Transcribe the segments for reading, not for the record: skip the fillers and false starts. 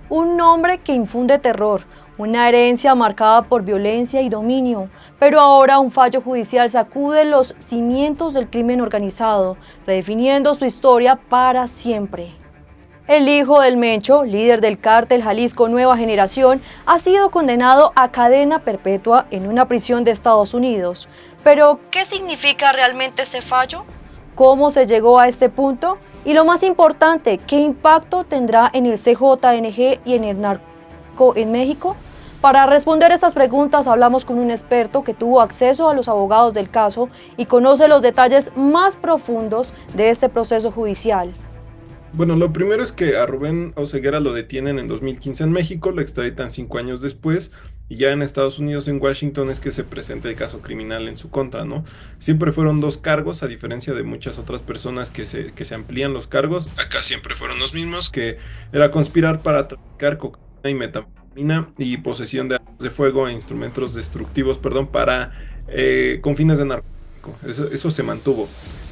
Un nombre que infunde terror, una herencia marcada por violencia y dominio, pero ahora un fallo judicial sacude los cimientos del crimen organizado, redefiniendo su historia para siempre. El hijo del Mencho, líder del cártel Jalisco Nueva Generación, ha sido condenado a cadena perpetua en una prisión de Estados Unidos. Pero, ¿qué significa realmente este fallo? ¿Cómo se llegó a este punto? Y lo más importante, ¿qué impacto tendrá en el CJNG y en el narco en México? Para responder estas preguntas hablamos con un experto que tuvo acceso a los abogados del caso y conoce los detalles más profundos de este proceso judicial. Bueno, lo primero es que a Rubén Oceguera lo detienen en 2015 en México, lo extraditan 5 años después y ya en Estados Unidos, en Washington, es que se presenta el caso criminal en su contra, ¿no? Siempre fueron dos cargos, a diferencia de muchas otras personas que se amplían los cargos. Acá siempre fueron los mismos, que era conspirar para traficar cocaína y metanfetamina y posesión de armas de fuego e instrumentos destructivos, perdón, con fines de narcotráfico. Eso se mantuvo.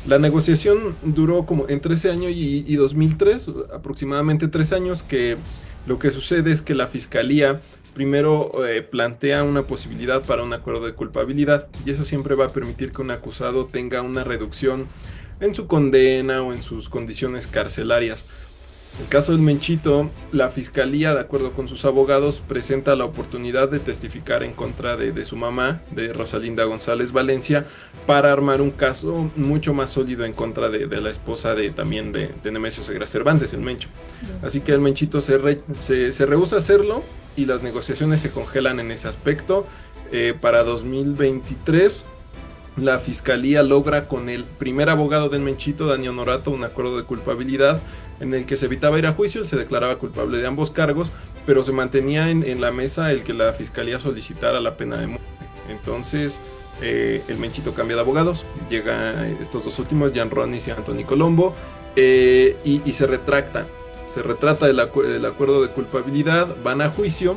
La negociación duró como entre ese año y 2003, aproximadamente 3 años, que lo que sucede es que la fiscalía primero plantea una posibilidad para un acuerdo de culpabilidad y eso siempre va a permitir que un acusado tenga una reducción en su condena o en sus condiciones carcelarias. En el caso del Menchito, la fiscalía, de acuerdo con sus abogados, presenta la oportunidad de testificar en contra de su mamá, de Rosalinda González Valencia, para armar un caso mucho más sólido en contra de la esposa también de Nemesio Ceguera Cervantes, el Mencho. Así que el Menchito se rehúsa a hacerlo y las negociaciones se congelan en ese aspecto. Para 2023... la fiscalía logra con el primer abogado del Menchito, Dani Honorato, un acuerdo de culpabilidad en el que se evitaba ir a juicio, se declaraba culpable de ambos cargos, pero se mantenía en la mesa el que la fiscalía solicitara la pena de muerte. Entonces el Menchito cambia de abogados, llega estos dos últimos, Jan Ronis y Anthony Colombo, y se retracta. Se retrata del acuerdo de culpabilidad, van a juicio.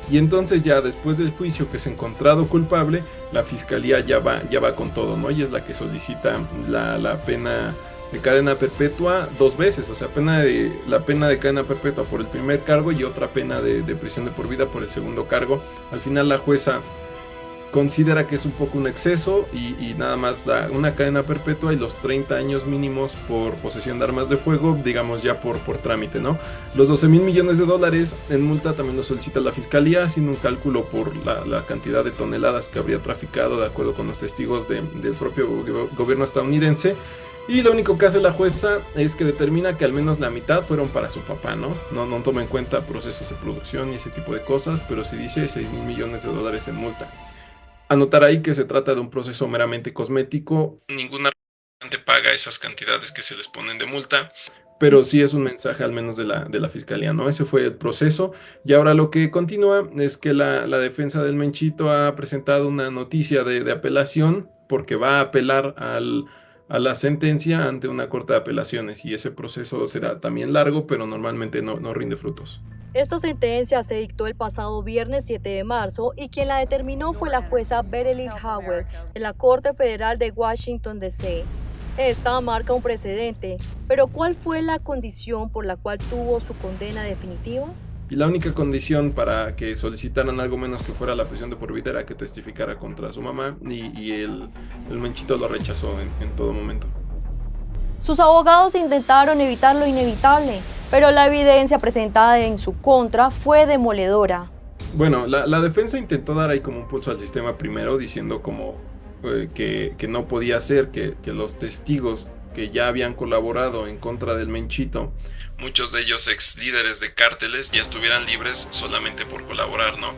Y entonces ya después del juicio que es encontrado culpable, la fiscalía ya va con todo, ¿no? Y es la que solicita la pena de cadena perpetua 2 veces, o sea, la pena de cadena perpetua por el primer cargo y otra pena de prisión de por vida por el segundo cargo. Al final la jueza considera que es un poco un exceso y nada más da una cadena perpetua y los 30 años mínimos por posesión de armas de fuego, digamos ya por trámite, ¿no? Los 12,000 millones de dólares en multa también lo solicita la fiscalía, haciendo un cálculo por la cantidad de toneladas que habría traficado, de acuerdo con los testigos del propio gobierno estadounidense. Y lo único que hace la jueza es que determina que al menos la mitad fueron para su papá, ¿no? No toma en cuenta procesos de producción y ese tipo de cosas, pero sí dice 6,000 millones de dólares en multa. Anotar ahí que se trata de un proceso meramente cosmético, ninguna representante paga esas cantidades que se les ponen de multa, pero sí es un mensaje al menos de la fiscalía, ¿no? Ese fue el proceso y ahora lo que continúa es que la defensa del Menchito ha presentado una noticia de apelación porque va a apelar a la sentencia ante una corte de apelaciones y ese proceso será también largo, pero normalmente no rinde frutos. Esta sentencia se dictó el pasado viernes 7 de marzo y quien la determinó fue la jueza Beryl Howell de la Corte Federal de Washington, D.C. Esta marca un precedente, pero ¿cuál fue la condición por la cual tuvo su condena definitiva? Y la única condición para que solicitaran algo menos que fuera la prisión de por vida era que testificara contra su mamá y el Menchito lo rechazó en todo momento. Sus abogados intentaron evitar lo inevitable, pero la evidencia presentada en su contra fue demoledora. Bueno, la defensa intentó dar ahí como un pulso al sistema primero, diciendo como que no podía ser que los testigos que ya habían colaborado en contra del Menchito, muchos de ellos ex líderes de cárteles, ya estuvieran libres solamente por colaborar, ¿no?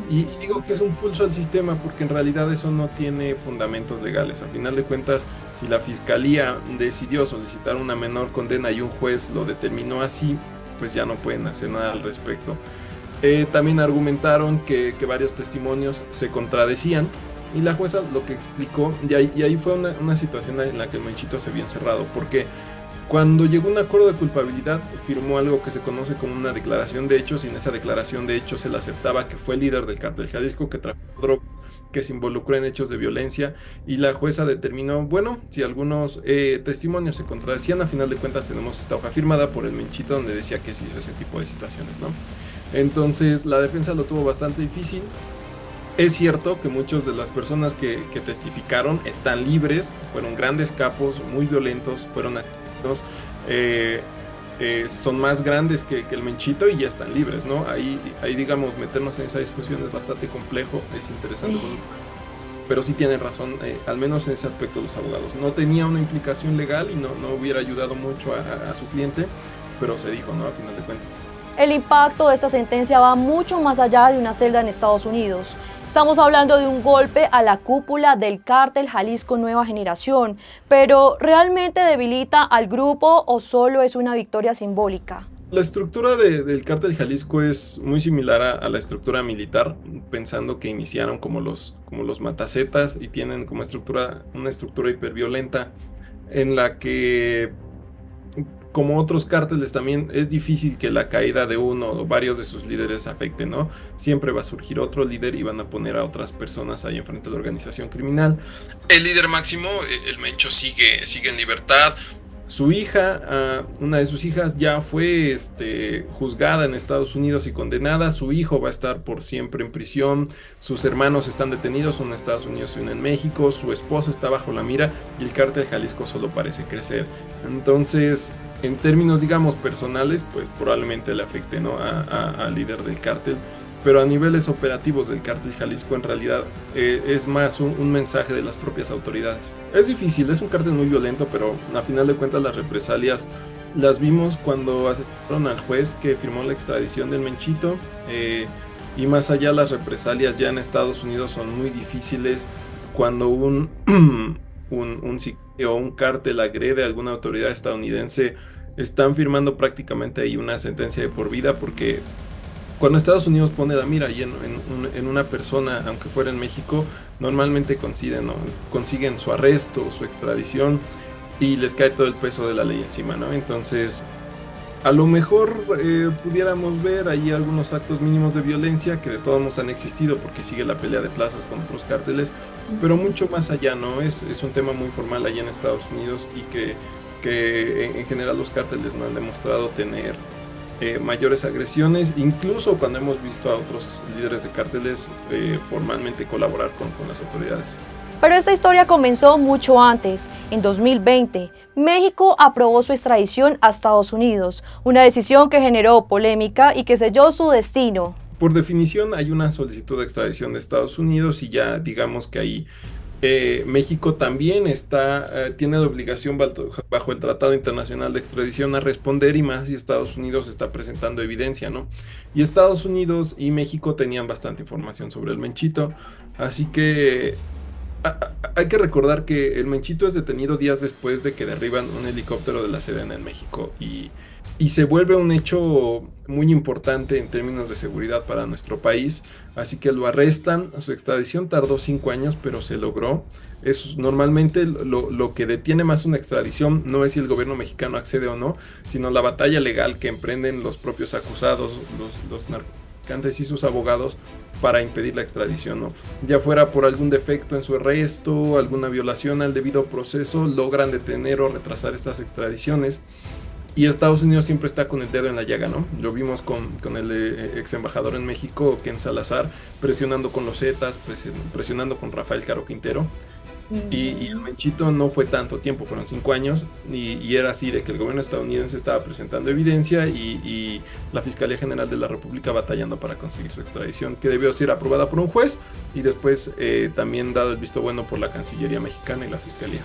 Y digo que es un pulso al sistema porque en realidad eso no tiene fundamentos legales. A final de cuentas, si la fiscalía decidió solicitar una menor condena y un juez lo determinó así, pues ya no pueden hacer nada al respecto. También argumentaron que varios testimonios se contradecían y la jueza lo que explicó, y ahí fue una situación en la que el Menchito se vio encerrado, porque cuando llegó a un acuerdo de culpabilidad firmó algo que se conoce como una declaración de hechos, y en esa declaración de hechos se le aceptaba que fue líder del cártel Jalisco, que traficó droga, que se involucró en hechos de violencia, y la jueza determinó, bueno, si algunos testimonios se contradecían, a final de cuentas tenemos esta hoja firmada por el Menchito donde decía que se hizo ese tipo de situaciones, ¿no? Entonces la defensa lo tuvo bastante difícil. Es cierto que muchas de las personas que testificaron están libres, fueron grandes capos, muy violentos, fueron asesinados, son más grandes que el Menchito y ya están libres, ¿no? Ahí, digamos, meternos en esa discusión es bastante complejo, es interesante, pero sí tienen razón, al menos en ese aspecto los abogados. No tenía una implicación legal y no hubiera ayudado mucho a su cliente, pero se dijo, ¿no? A final de cuentas. El impacto de esta sentencia va mucho más allá de una celda en Estados Unidos. Estamos hablando de un golpe a la cúpula del cártel Jalisco Nueva Generación, pero ¿realmente debilita al grupo o solo es una victoria simbólica? La estructura del cártel Jalisco es muy similar a la estructura militar, pensando que iniciaron como los matacetas y tienen como una estructura hiperviolenta en la que, como otros cárteles, también es difícil que la caída de uno o varios de sus líderes afecte, ¿no? Siempre va a surgir otro líder y van a poner a otras personas ahí enfrente de la organización criminal. El líder máximo, el Mencho, sigue en libertad. Su hija, una de sus hijas ya fue juzgada en Estados Unidos y condenada. Su hijo va a estar por siempre en prisión. Sus hermanos están detenidos, uno en Estados Unidos y uno en México. Su esposa está bajo la mira y el cártel Jalisco solo parece crecer. Entonces, en términos, digamos, personales, pues probablemente le afecte, ¿no? Al líder del cártel. Pero a niveles operativos del cártel Jalisco, en realidad es más un mensaje de las propias autoridades. Es difícil, es un cártel muy violento, pero a final de cuentas las represalias las vimos cuando asesinaron al juez que firmó la extradición del Menchito. Y más allá, las represalias ya en Estados Unidos son muy difíciles. Cuando un sicario o un cártel agrede a alguna autoridad estadounidense, están firmando prácticamente ahí una sentencia de por vida, porque cuando Estados Unidos pone la mira ahí en una persona, aunque fuera en México, normalmente consiguen su arresto, su extradición, y les cae todo el peso de la ley encima, ¿no? Entonces, a lo mejor pudiéramos ver ahí algunos actos mínimos de violencia que de todos modos han existido, porque sigue la pelea de plazas con otros cárteles, pero mucho más allá, ¿no? Es un tema muy formal allá en Estados Unidos y que en general los cárteles no han demostrado tener mayores agresiones, incluso cuando hemos visto a otros líderes de cárteles formalmente colaborar con las autoridades. Pero esta historia comenzó mucho antes. En 2020, México aprobó su extradición a Estados Unidos, una decisión que generó polémica y que selló su destino. Por definición, hay una solicitud de extradición de Estados Unidos y ya digamos que ahí México también tiene la obligación bajo el Tratado Internacional de Extradición a responder, y más si Estados Unidos está presentando evidencia, ¿no? Y Estados Unidos y México tenían bastante información sobre el Menchito, así que hay que recordar que el Menchito es detenido días después de que derriban un helicóptero de la Sedena en México y se vuelve un hecho muy importante en términos de seguridad para nuestro país, así que lo arrestan. Su extradición tardó 5 años, pero se logró. Normalmente lo que detiene más una extradición no es si el gobierno mexicano accede o no, sino la batalla legal que emprenden los propios acusados, los narcotraficantes y sus abogados para impedir la extradición, ¿no? Ya fuera por algún defecto en su arresto, alguna violación al debido proceso, logran detener o retrasar estas extradiciones. Y Estados Unidos siempre está con el dedo en la llaga, ¿no? Lo vimos con el ex embajador en México, Ken Salazar, presionando con los Zetas, presionando con Rafael Caro Quintero. Y el Menchito no fue tanto tiempo, fueron 5 años, y era así de que el gobierno estadounidense estaba presentando evidencia y la Fiscalía General de la República batallando para conseguir su extradición, que debió ser aprobada por un juez y después también dado el visto bueno por la Cancillería mexicana y la Fiscalía.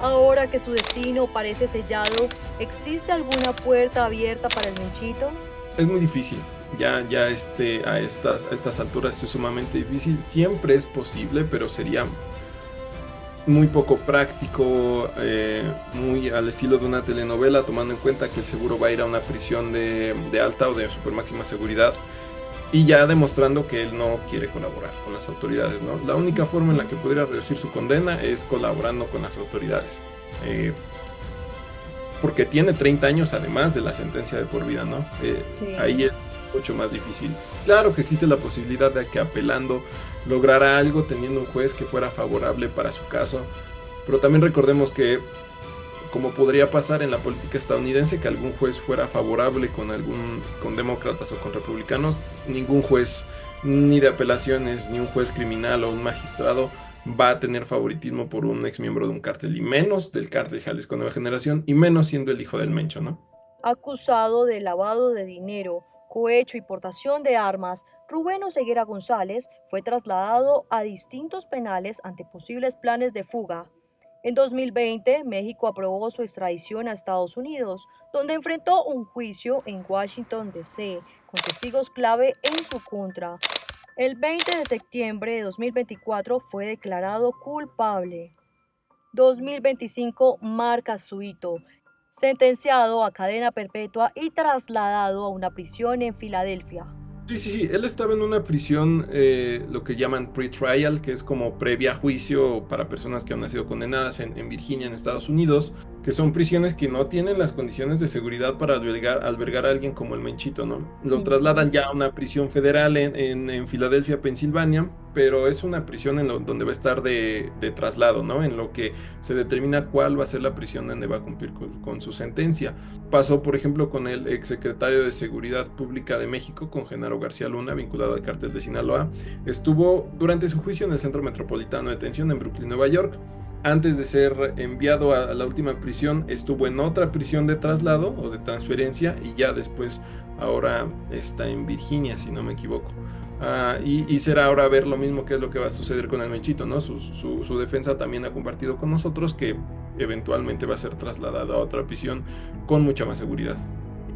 Ahora que su destino parece sellado, ¿existe alguna puerta abierta para el Menchito? Es muy difícil, ya a estas alturas es sumamente difícil. Siempre es posible, pero sería muy poco práctico, muy al estilo de una telenovela, tomando en cuenta que el seguro va a ir a una prisión de alta o de super máxima seguridad, y ya demostrando que él no quiere colaborar con las autoridades, ¿no? La única forma en la que podría reducir su condena es colaborando con las autoridades, porque tiene 30 años además de la sentencia de por vida, ¿no? Sí. Ahí es mucho más difícil. Claro que existe la posibilidad de que apelando lograra algo teniendo un juez que fuera favorable para su caso, pero también recordemos que como podría pasar en la política estadounidense, que algún juez fuera favorable con demócratas o con republicanos. Ningún juez, ni de apelaciones, ni un juez criminal o un magistrado va a tener favoritismo por un exmiembro de un cártel, y menos del cártel Jalisco Nueva Generación, y menos siendo el hijo del Mencho, ¿no? Acusado de lavado de dinero, cohecho y portación de armas, Rubén Oseguera González fue trasladado a distintos penales ante posibles planes de fuga. En 2020, México aprobó su extradición a Estados Unidos, donde enfrentó un juicio en Washington, D.C., con testigos clave en su contra. El 20 de septiembre de 2024 fue declarado culpable. 2025 marca su hito, sentenciado a cadena perpetua y trasladado a una prisión en Filadelfia. Sí, él estaba en una prisión, lo que llaman pre-trial, que es como previa a juicio para personas que han sido condenadas en Virginia, en Estados Unidos, que son prisiones que no tienen las condiciones de seguridad para albergar a alguien como el Menchito, ¿no? Lo trasladan ya a una prisión federal en Filadelfia, Pensilvania, pero es una prisión donde va a estar de traslado, ¿no? En lo que se determina cuál va a ser la prisión donde va a cumplir con su sentencia. Pasó, por ejemplo, con el exsecretario de Seguridad Pública de México, con Genaro García Luna, vinculado al cártel de Sinaloa. Estuvo durante su juicio en el Centro Metropolitano de Detención en Brooklyn, Nueva York. Antes de ser enviado a la última prisión, estuvo en otra prisión de traslado o de transferencia, y ya después ahora está en Virginia, si no me equivoco. Y será ahora ver lo mismo que es lo que va a suceder con el Menchito, ¿no? Su defensa también ha compartido con nosotros que eventualmente va a ser trasladado a otra prisión con mucha más seguridad.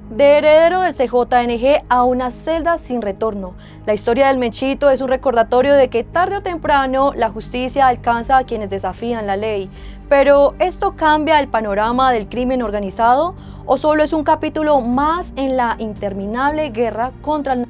De heredero del CJNG a una celda sin retorno. La historia del Menchito es un recordatorio de que tarde o temprano la justicia alcanza a quienes desafían la ley. Pero ¿esto cambia el panorama del crimen organizado o solo es un capítulo más en la interminable guerra contra el